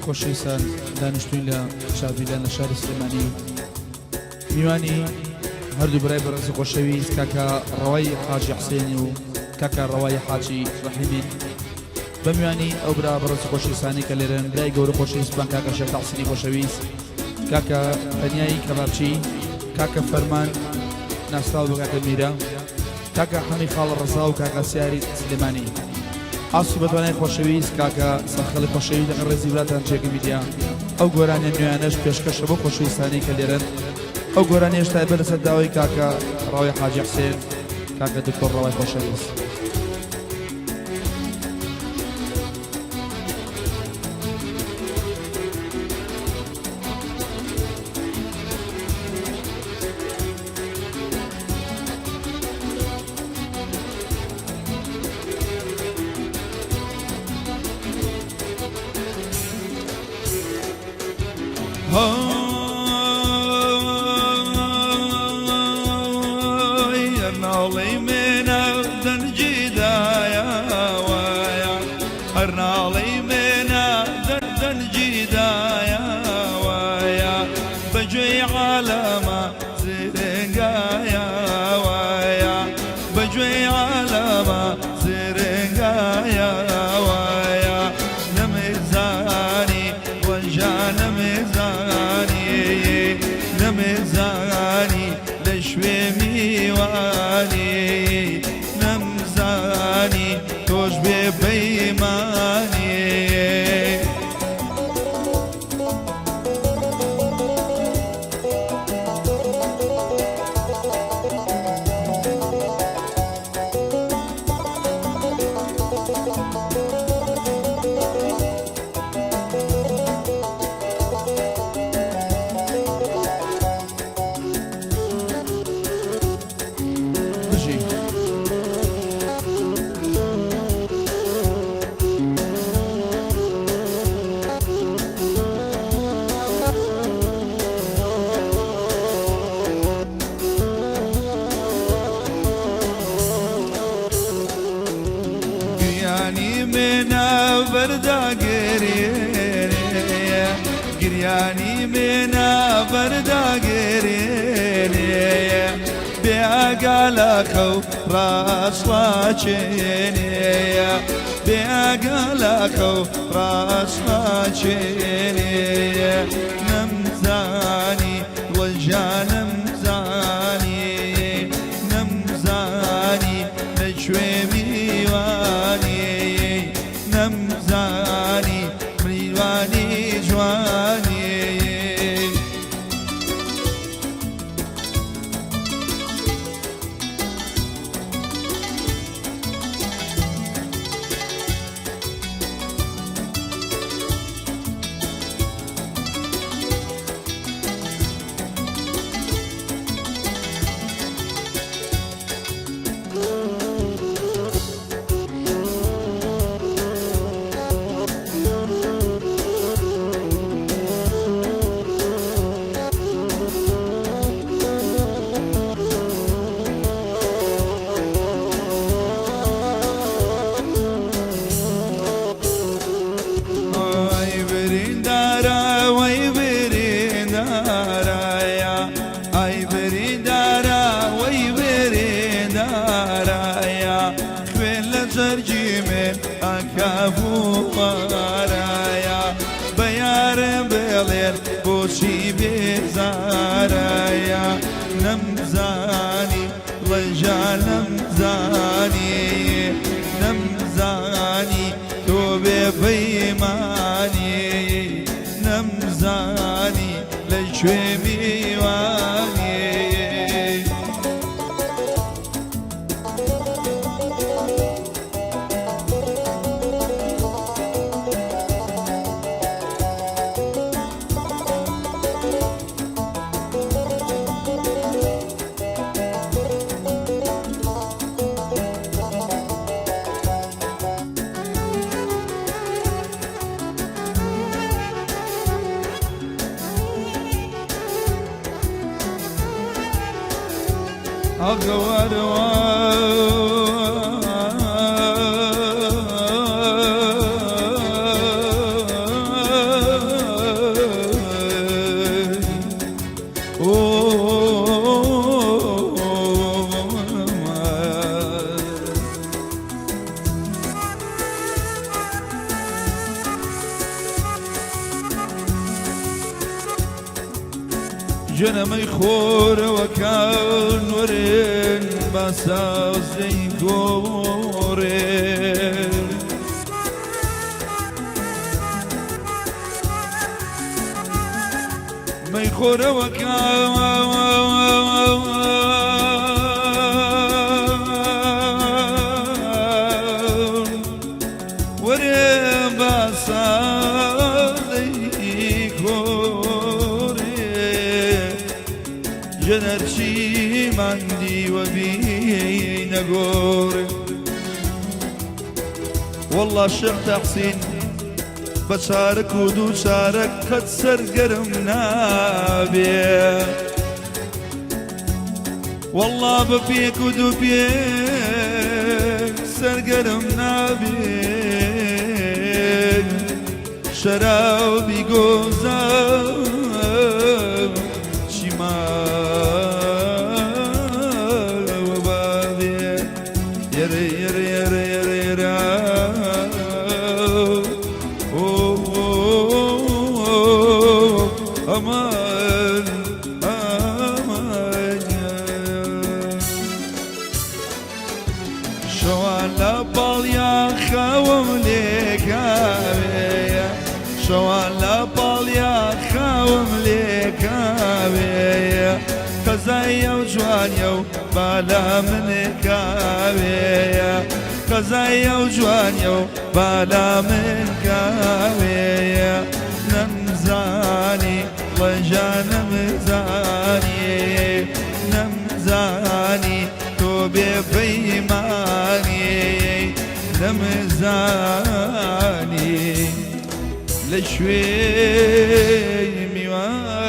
خۆشەویستان دانیشتوین لە چاودێران لە شاری سلێمانی میوانی هەردوو برای بەڕێز خۆشەویست کاکە ڕەوای حاجی حسێنی و کاکە ڕەوای حاجی ڕەحیمین بە میوانی ئەو برا بەڕێز خۆشەویستانی کە لێرەن برای گەورە خۆشەویستمان کاکە شێخ تەحسینی خۆشەویست کاکە پەنیایی کەبابچی کاکە فەرمان ناسراو بە کاکە میرە کاکە حەمی خاڵ ڕەزا و کاکە سیاری سلێمانی ئاسو بەتوانای خۆشەویست کاکە سەرخەڵی خۆشەویست لەگەڵ ڕێزی براتان جێگە میدیا ئەو گۆرانیان نوێیانەش پێشکەشە بۆ خۆشەویستانی کە لێرەن ئەو گۆرانی هێشتا بە لەسەر داوای کاکە ڕەوای حاجی حسێن کاکە دکتۆر ڕەوای خۆشەویست گریانی مێنا بەرداگەرێنێ بێگالەکە و ڕاستڵاچێنێ بێگالەکە و ڕاستڵاچێنێ نەمزانی وەژانم زانی نەمزانی لەکوێ میوانی نەمزانی میوانی جوانی ورايا بيار بليل بوشي بزارايا نمزاني رجع نمزاني نمزاني توبي بيماني نمزاني لشوي ميواني أغوار جنمي خور وكان ورين باساو زين قورين ما يخور وكان ورين باساو زين قورين جنرشي مندي وبين قوري والله الشيخ تحسين بشارك ودو شارك قد سرقرم نابي والله بفيك ودو بيك سرقرم نابي شراو بيقوزا شمال وبابي يري يري يري يري يري أمان أمان شو على باليا خوم لك شو على باليا خوم لك قزايا وجوانيا بالا منك قزايا وجوانيا بالا منك نمزاني وجانا مزاني نمزاني توبي بيماني نمزاني لشوي ميواني